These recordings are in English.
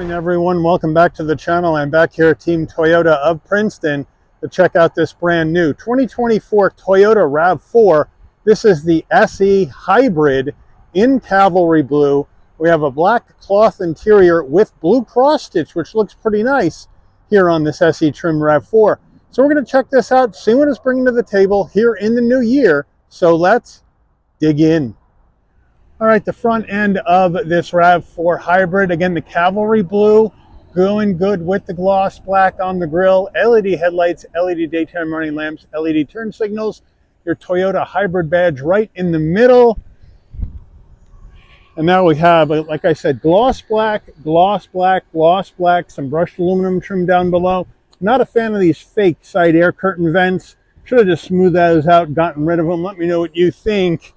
Morning everyone, welcome back to the channel. I'm back here at Team Toyota of Princeton to check out this brand new 2024 Toyota RAV4. This is the SE Hybrid in Cavalry Blue. We have a black cloth interior with blue cross stitch, which looks pretty nice here on this SE trim RAV4. So we're going to check this out, see what it's bringing to the table here in the new year. So let's dig in. All right, the front end of this RAV4 Hybrid, again, the Cavalry Blue, going good with the gloss black on the grille, LED headlights, LED daytime running lamps, LED turn signals, your Toyota Hybrid badge right in the middle. And now we have, like I said, gloss black, gloss black, gloss black, some brushed aluminum trim down below. Not a fan of these fake side air curtain vents. Should have just smoothed those out, gotten rid of them. Let me know what you think.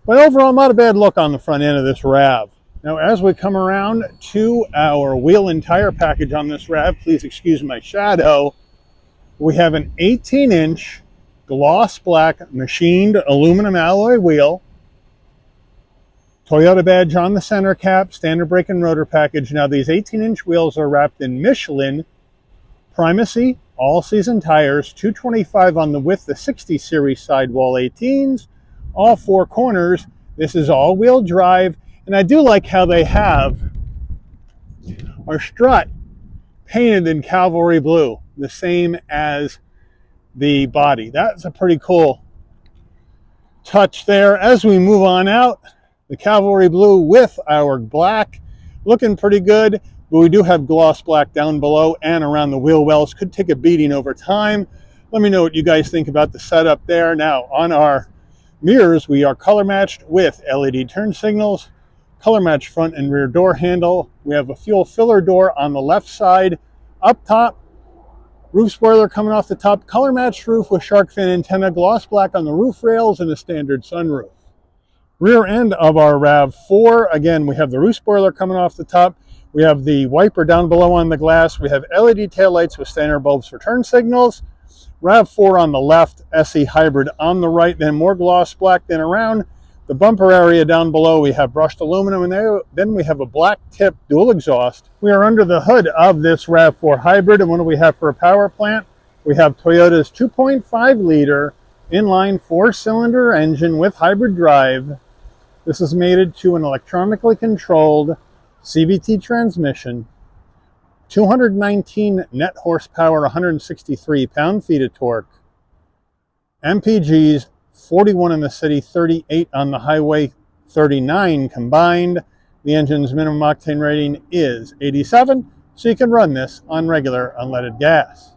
But overall, not a bad look on the front end of this RAV. Now, as we come around to our wheel and tire package on this RAV, please excuse my shadow, we have an 18-inch gloss black machined aluminum alloy wheel, Toyota badge on the center cap, standard brake and rotor package. Now, these 18-inch wheels are wrapped in Michelin Primacy all-season tires, 225 on the width, the 60 series sidewall 18s. All four corners. This is all-wheel drive, and I do like how they have our strut painted in Cavalry Blue, the same as the body. That's a pretty cool touch there. As we move on out, the Cavalry Blue with our black, looking pretty good, but we do have gloss black down below and around the wheel wells. Could take a beating over time. Let me know what you guys think about the setup there. Now, on our mirrors, we are color matched with LED turn signals, color matched front and rear door handle. We have a fuel filler door on the left side. Up top, roof spoiler coming off the top, color matched roof with shark fin antenna, gloss black on the roof rails, and a standard sunroof. Rear end of our RAV4, again, we have the roof spoiler coming off the top. We have the wiper down below on the glass. We have LED taillights with standard bulbs for turn signals. RAV4 on the left, SE Hybrid on the right, then more gloss black. Then around the bumper area down below, we have brushed aluminum, and then we have a black tip dual exhaust. We are under the hood of this RAV4 Hybrid, and what do we have for a power plant? We have Toyota's 2.5 liter inline 4-cylinder engine with hybrid drive. This is mated to an electronically controlled CVT transmission. 219 net horsepower, 163 pound-feet of torque. MPGs, 41 in the city, 38 on the highway, 39 combined. The engine's minimum octane rating is 87, so you can run this on regular unleaded gas.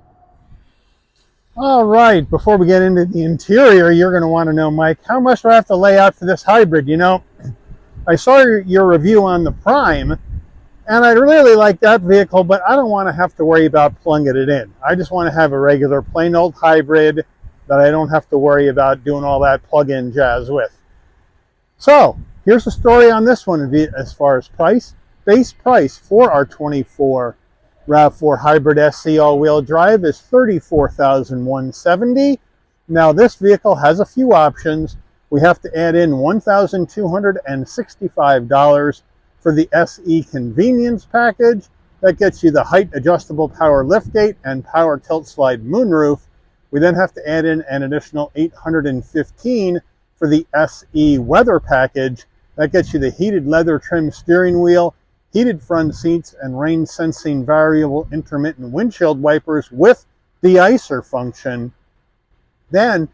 All right, before we get into the interior, you're going to want to know, Mike, how much do I have to lay out for this hybrid? You know, I saw your review on the Prime, and I really like that vehicle, but I don't want to have to worry about plugging it in. I just want to have a regular plain old hybrid that I don't have to worry about doing all that plug-in jazz with. So here's the story on this one as far as price. Base price for our 24 RAV4 Hybrid SC all-wheel drive is $34,170. Now this vehicle has a few options. We have to add in $1,265 for the SE Convenience package. That gets you the height adjustable power liftgate and power tilt slide moonroof. We then have to add in an additional $815 for the SE Weather package. That gets you the heated leather trim steering wheel, heated front seats, and rain sensing variable intermittent windshield wipers with de-icer function. Then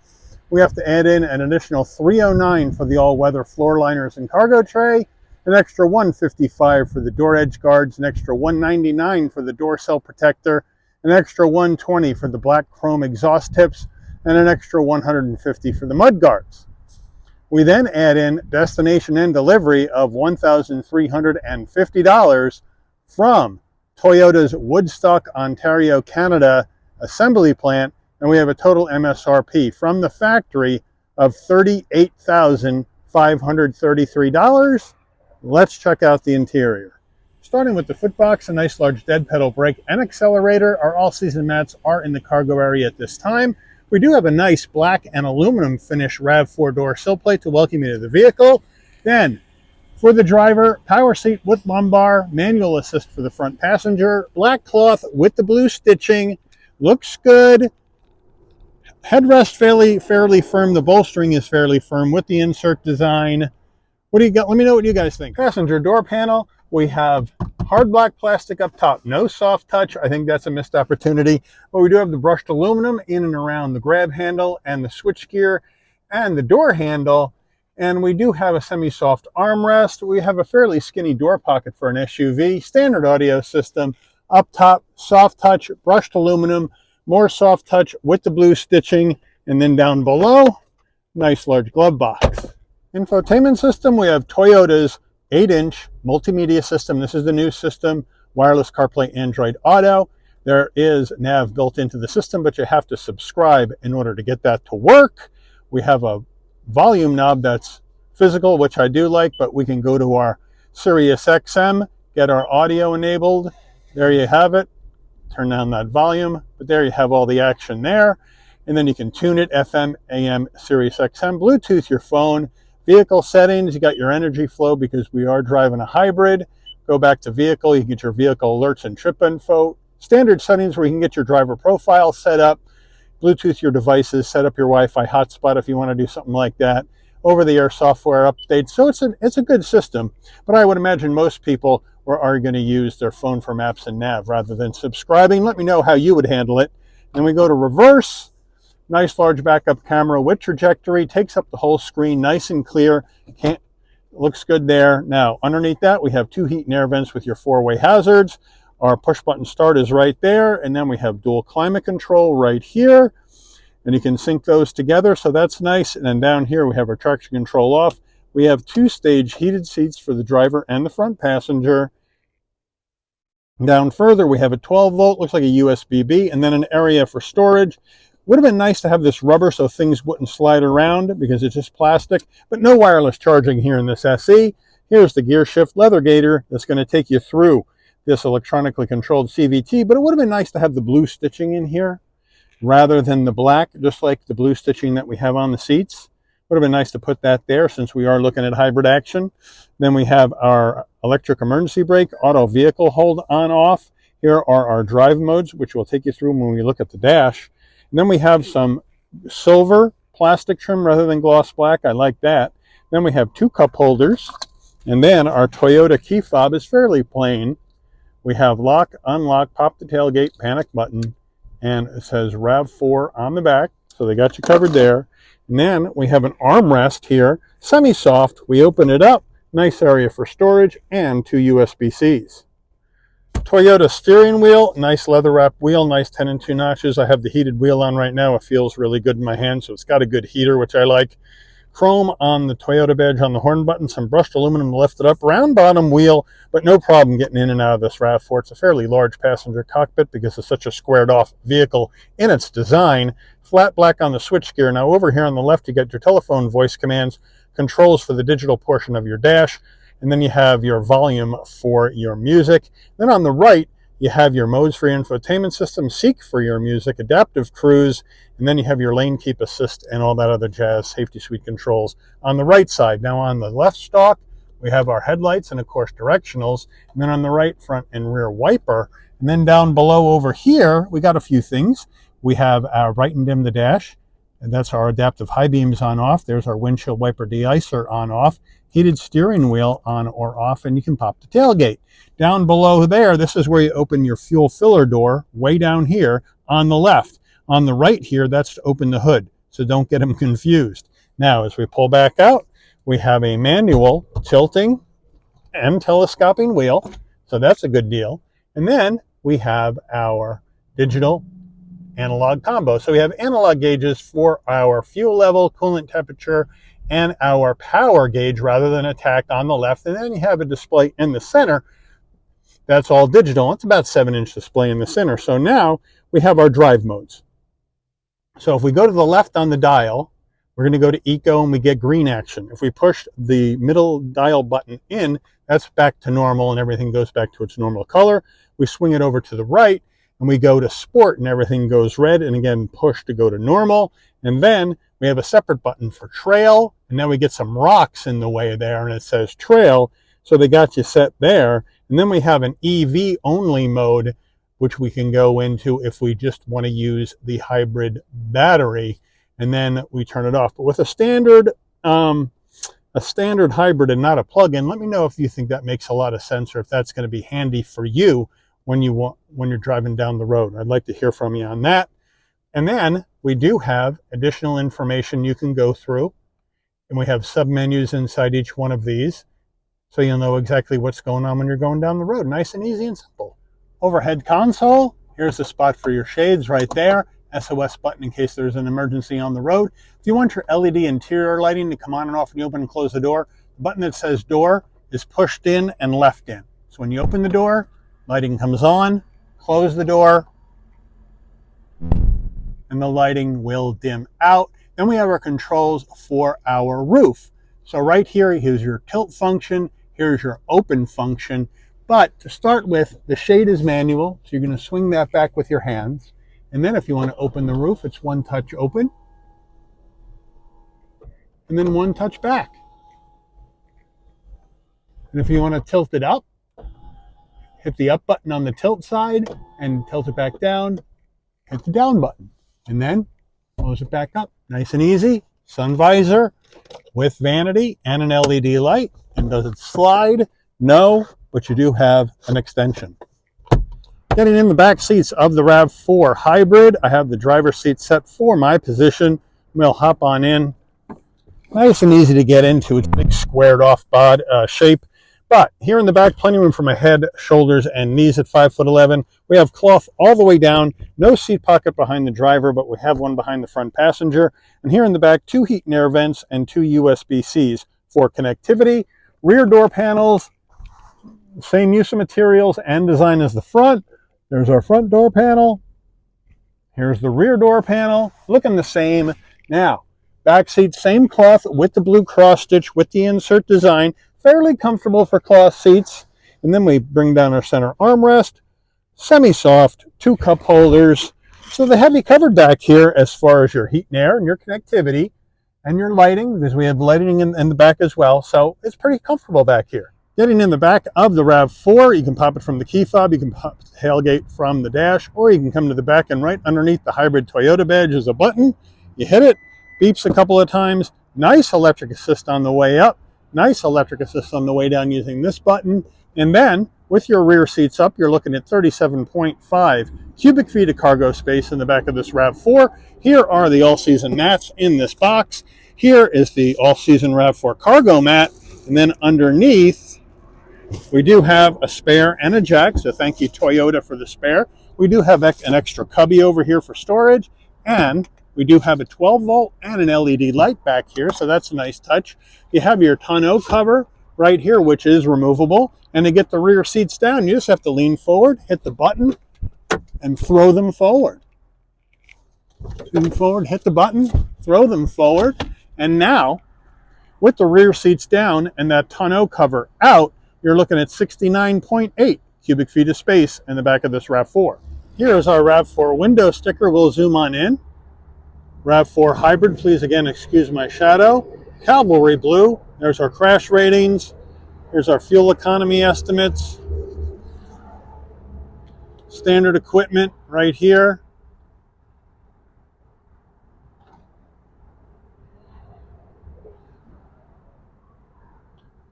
we have to add in an additional $309 for the all-weather floor liners and cargo tray, an extra $155 for the door edge guards, an extra $199 for the door sill protector, an extra $120 for the black chrome exhaust tips, and an extra $150 for the mud guards. We then add in destination and delivery of $1,350 from Toyota's Woodstock, Ontario, Canada assembly plant, and we have a total MSRP from the factory of $38,533. Let's check out the interior. Starting with the footbox, a nice large dead pedal brake and accelerator. Our all-season mats are in the cargo area at this time. We do have a nice black and aluminum finish RAV4 door sill plate to welcome you to the vehicle. Then For the driver, power seat with lumbar, manual assist for the front passenger, black cloth with the blue stitching, looks good. Headrest fairly firm. The bolstering is fairly firm with the insert design. What do you got? Let me know what you guys think. Passenger door panel, we have hard black plastic up top, no soft touch. I think that's a missed opportunity. But we do have the brushed aluminum in and around the grab handle and the switchgear and the door handle. And we do have a semi-soft armrest. We have a fairly skinny door pocket for an SUV. Standard audio system. Up top, soft touch, brushed aluminum, more soft touch with the blue stitching. And then down below, nice large glove box. Infotainment system, we have Toyota's 8-inch multimedia system. This is the new system, wireless CarPlay, Android Auto. There is nav built into the system, but you have to subscribe in order to get that to work. We have a volume knob that's physical, which I do like, but we can go to our Sirius XM, get our audio enabled. There you have it. Turn down that volume, but there you have all the action there. And then you can tune it, FM, AM, Sirius XM, Bluetooth your phone. Vehicle settings, you got your energy flow because we are driving a hybrid. Go back to vehicle, you can get your vehicle alerts and trip info. Standard settings where you can get your driver profile set up. Bluetooth your devices, set up your Wi-Fi hotspot if you want to do something like that. Over-the-air software updates. So it's a good system, but I would imagine most people are going to use their phone for maps and nav rather than subscribing. Let me know how you would handle it. Then we go to reverse. Nice large backup camera with trajectory, takes up the whole screen, nice and clear. Looks good there. Now, underneath that, we have 2 heat and air vents with your 4-way hazards. Our push button start is right there, and then we have dual climate control right here, and you can sync those together, so that's nice. And then down here, we have our traction control off. We have 2-stage heated seats for the driver and the front passenger. Down further, we have a 12-volt, looks like a USB-B, and then an area for storage. Would have been nice to have this rubber so things wouldn't slide around because it's just plastic, but no wireless charging here in this SE. Here's the gear shift leather gaiter that's going to take you through this electronically controlled CVT, but it would have been nice to have the blue stitching in here rather than the black, just like the blue stitching that we have on the seats. Would have been nice to put that there since we are looking at hybrid action. Then we have our electric emergency brake, auto vehicle hold on off. Here are our drive modes, which we'll take you through when we look at the dash. And then we have some silver plastic trim rather than gloss black. I like that. Then we have 2 cup holders. And then our Toyota key fob is fairly plain. We have lock, unlock, pop the tailgate, panic button, and it says RAV4 on the back. So they got you covered there. And then we have an armrest here, semi-soft. We open it up, nice area for storage, and 2 USB-Cs. Toyota steering wheel, nice leather wrap wheel, nice 10 and 2 notches. I have the heated wheel on right now. It feels really good in my hand, so it's got a good heater, which I like. Chrome on the Toyota badge on the horn button, some brushed aluminum to lift it up, round bottom wheel, but no problem getting in and out of this RAV4. It's a fairly large passenger cockpit because it's such a squared off vehicle in its design. Flat black on the switchgear. Now over here on the left, you get your telephone voice commands, controls for the digital portion of your dash, and then you have your volume for your music. Then on the right, you have your modes for your infotainment system, Seek for your music, adaptive cruise, and then you have your lane keep assist and all that other jazz, safety suite controls on the right side. Now on the left stalk, we have our headlights and of course directionals, and then on the right, front and rear wiper. And then down below over here, we got a few things. We have our bright and dim the dash, and that's our adaptive high beams on off. There's our windshield wiper de-icer on off, heated steering wheel on or off, and you can pop the tailgate. Down below there, this is where you open your fuel filler door, way down here on the left. On the right here, that's to open the hood, so don't get them confused. Now, as we pull back out, we have a manual tilting and telescoping wheel, so that's a good deal. And then we have our digital analog combo. So we have analog gauges for our fuel level, coolant temperature, and our power gauge rather than a tack on the left. And then you have a display in the center. That's all digital. It's about 7-inch display in the center. So now we have our drive modes. So if we go to the left on the dial, we're going to go to Eco and we get green action. If we push the middle dial button in, that's back to normal and everything goes back to its normal color. We swing it over to the right and we go to Sport and everything goes red, and again push to go to normal. And then we have a separate button for Trail And now we get some rocks in the way there, and it says trail, so they got you set there. And then we have an EV only mode, which we can go into if we just want to use the hybrid battery, and then we turn it off. But with a standard hybrid and not a plug-in, let me know if you think that makes a lot of sense, or if that's going to be handy for you when you're driving down the road. I'd like to hear from you on that. And then we do have additional information you can go through, and we have submenus inside each one of these, so you'll know exactly what's going on when you're going down the road. Nice and easy and simple. Overhead console, here's the spot for your shades right there. SOS button in case there's an emergency on the road. If you want your LED interior lighting to come on and off when you open and close the door, the button that says door is pushed in and left in. So when you open the door, lighting comes on, close the door, and the lighting will dim out. Then we have our controls for our roof. So right here, here's your tilt function, here's your open function. But to start with, the shade is manual, so you're going to swing that back with your hands. And then if you want to open the roof, it's one touch open, and then one touch back. And if you want to tilt it up, hit the up button on the tilt side and tilt it back down, hit the down button, and then close it back up. Nice and easy. Sun visor with vanity and an LED light. And does it slide? No, but you do have an extension. Getting in the back seats of the RAV4 hybrid, I have the driver's seat set for my position. We'll hop on in. Nice and easy to get into. It's a big squared off bod shape. But here in the back, plenty of room for my head, shoulders, and knees at 5'11". We have cloth all the way down. No seat pocket behind the driver, but we have one behind the front passenger. And here in the back, 2 heat and air vents and 2 USB-Cs for connectivity. Rear door panels, same use of materials and design as the front. There's our front door panel. Here's the rear door panel, looking the same. Now, back seat, same cloth with the blue cross stitch with the insert design. Fairly comfortable for cloth seats. And then we bring down our center armrest, semi-soft, 2 cup holders. So the heavy covered back here as far as your heat and air and your connectivity and your lighting, because we have lighting in the back as well. So it's pretty comfortable back here. Getting in the back of the RAV4, you can pop it from the key fob, you can pop the tailgate from the dash, or you can come to the back, and right underneath the hybrid Toyota badge is a button. You hit it, beeps a couple of times. Nice electric assist on the way up. Nice electric assist on the way down using this button. And then with your rear seats up, you're looking at 37.5 cubic feet of cargo space in the back of this RAV4. Here are the all-season mats in this box. Here is the all-season RAV4 cargo mat. And then underneath, we do have a spare and a jack. So thank you, Toyota, for the spare. We do have an extra cubby over here for storage. And we do have a 12-volt and an LED light back here, so that's a nice touch. You have your tonneau cover right here, which is removable. And to get the rear seats down, you just have to lean forward, hit the button, and throw them forward. Lean forward, hit the button, throw them forward. And now, with the rear seats down and that tonneau cover out, you're looking at 69.8 cubic feet of space in the back of this RAV4. Here's our RAV4 window sticker. We'll zoom on in. RAV4 hybrid, please again excuse my shadow. Cavalry blue, there's our crash ratings. Here's our fuel economy estimates. Standard equipment right here.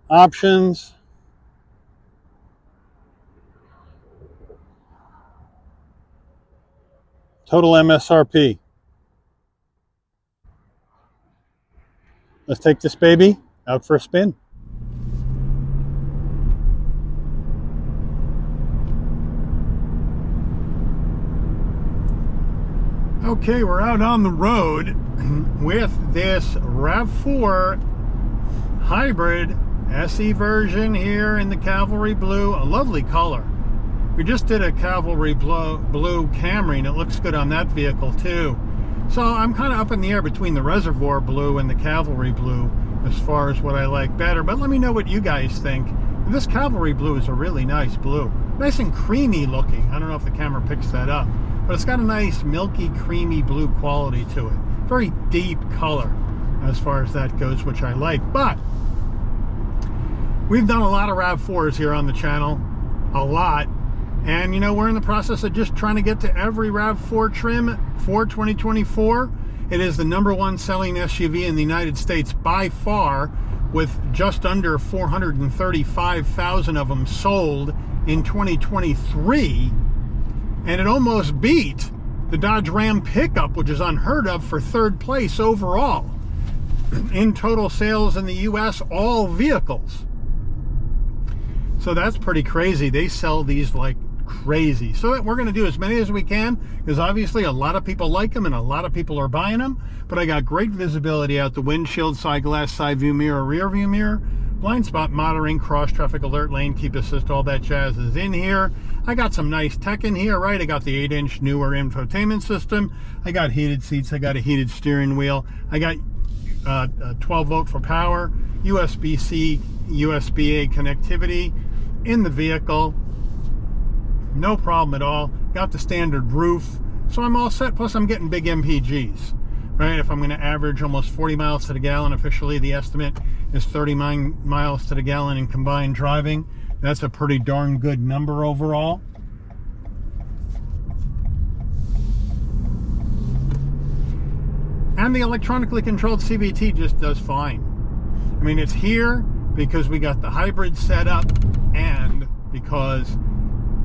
Options. Total MSRP. Let's take this baby out for a spin. Okay, we're out on the road with this RAV4 hybrid SE version here in the Cavalry Blue, a lovely color. We just did a Cavalry Blue Camry and it looks good on that vehicle too. So I'm kind of up in the air between the Reservoir Blue and the Cavalry Blue as far as what I like better, but let me know what you guys think. This Cavalry Blue is a really nice blue. Nice and creamy looking. I don't know if the camera picks that up, but it's got a nice milky, creamy blue quality to it. Very deep color. as far as that goes, which I like. But we've done a lot of RAV4s here on the channel, a lot. And, you know, we're in the process of just trying to get to every RAV4 trim for 2024. It is the #1 selling SUV in the United States by far, with just under 435,000 of them sold in 2023. And it almost beat the Dodge Ram pickup, which is unheard of, for 3rd place overall in total sales in the US, all vehicles. So that's pretty crazy. They sell these like crazy. So we're going to do as many as we can, because obviously a lot of people like them and a lot of people are buying them. But I got great visibility out the windshield, side glass, side view mirror, rear view mirror, blind spot monitoring, cross traffic alert, lane keep assist, all that jazz is in here. I got some nice tech in here, right? I got the 8-inch newer infotainment system. I got heated seats. I got a heated steering wheel. I got 12 volt for power, USB-C, USB-A connectivity in the vehicle. No problem at all. Got the standard roof, so I'm all set. Plus I'm getting big MPGs, right? If I'm going to average almost 40 miles to the gallon, officially the estimate is 39 miles to the gallon in combined driving. That's a pretty darn good number overall. And the electronically controlled CVT just does fine. I mean, it's here because we got the hybrid set up and because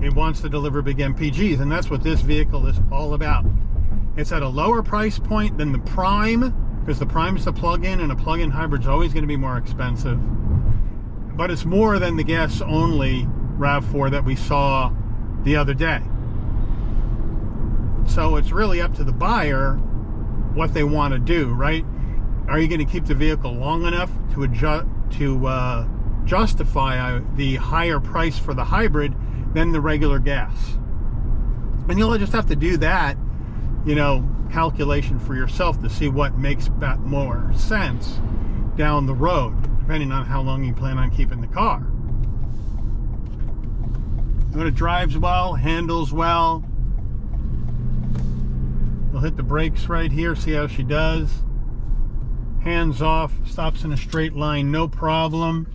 it wants to deliver big MPGs, and that's what this vehicle is all about. It's at a lower price point than the Prime, because the Prime's the plug-in, and a plug-in hybrid's always going to be more expensive. But it's more than the gas-only RAV4 that we saw the other day. So it's really up to the buyer what they want to do, right? Are you going to keep the vehicle long enough to justify the higher price for the hybrid than the regular gas? And you'll just have to do that, you know, calculation for yourself to see what makes more sense down the road, depending on how long you plan on keeping the car. When it drives well, handles well. We'll hit the brakes right here, see how she does. Hands off, stops in a straight line, no problem.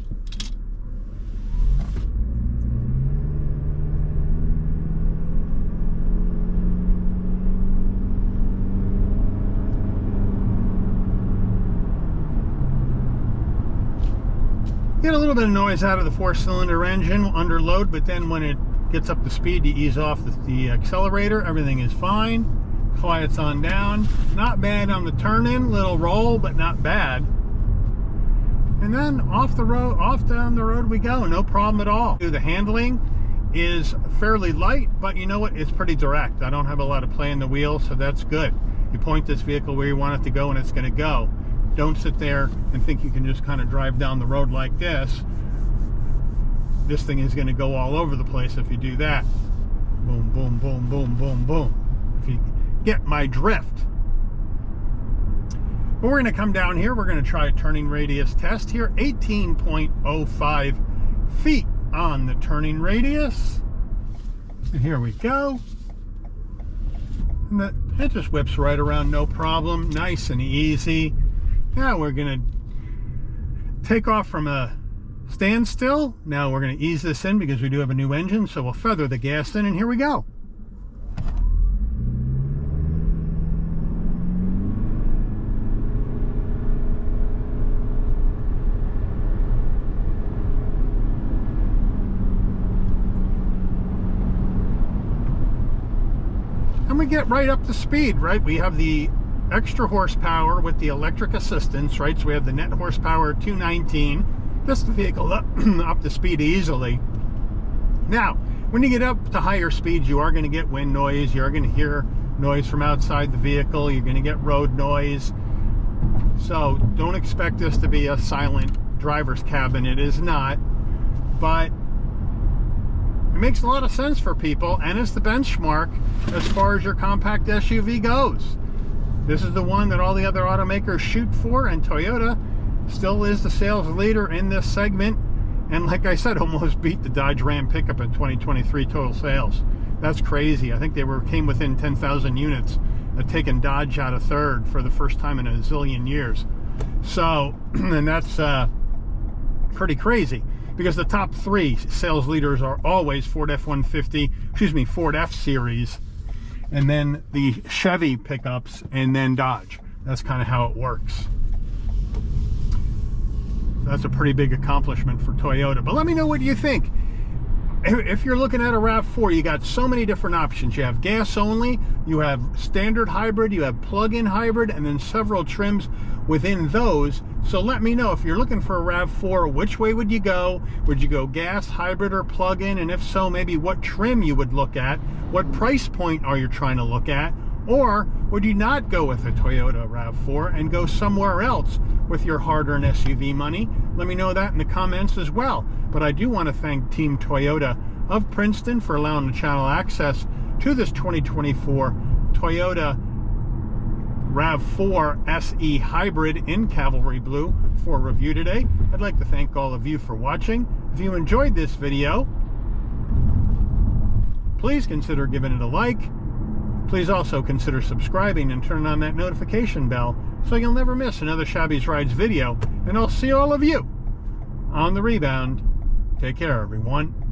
Get a little bit of noise out of the 4-cylinder engine under load, but then when it gets up to speed, you ease off the accelerator, everything is fine. Quiets on down. Not bad on the turn-in, little roll, but not bad. And then off down the road we go, no problem at all. The handling is fairly light, but you know what? It's pretty direct. I don't have a lot of play in the wheel, so that's good. You point this vehicle where you want it to go, and it's going to go. Don't sit there and think you can just kind of drive down the road like this. This thing is going to go all over the place if you do that. Boom, boom, boom, boom, boom, boom. If you get my drift. But we're going to come down here. We're going to try a turning radius test here. 18.05 feet on the turning radius. And here we go. And it just whips right around, no problem. Nice and easy. Now we're going to take off from a standstill. Now we're going to ease this in because we do have a new engine, so we'll feather the gas in, and here we go. And we get right up to speed, right? We have the extra horsepower with the electric assistance, right? So we have the net horsepower 219. This vehicle up to speed easily. Now, when you get up to higher speeds, you are going to get wind noise. You are going to hear noise from outside the vehicle. You're going to get road noise. So don't expect this to be a silent driver's cabin. It is not. But it makes a lot of sense for people, and it's the benchmark as far as your compact SUV goes. This is the one that all the other automakers shoot for, and Toyota still is the sales leader in this segment. And like I said, almost beat the Dodge Ram pickup in 2023 total sales. That's crazy. I think they came within 10,000 units of taking Dodge out of third for the first time in a zillion years. So, and that's pretty crazy, because the top 3 sales leaders are always Ford F-150, Ford F-Series, and then the Chevy pickups, and then Dodge. That's kind of how it works. That's a pretty big accomplishment for Toyota. But let me know what you think. If you're looking at a RAV4, you got so many different options. You have gas only, you have standard hybrid, you have plug-in hybrid, and then several trims within those. So let me know, if you're looking for a RAV4, which way would you go? Would you go gas, hybrid, or plug-in? And if so, maybe what trim you would look at? What price point are you trying to look at? Or would you not go with a Toyota RAV4 and go somewhere else with your hard-earned SUV money? Let me know that in the comments as well. But I do want to thank Team Toyota of Princeton for allowing the channel access to this 2024 Toyota RAV4 SE Hybrid in Cavalry Blue for review today. I'd like to thank all of you for watching. If you enjoyed this video, please consider giving it a like. Please also consider subscribing and turning on that notification bell so you'll never miss another Shabby's Rides video. And I'll see all of you on the rebound. Take care, everyone.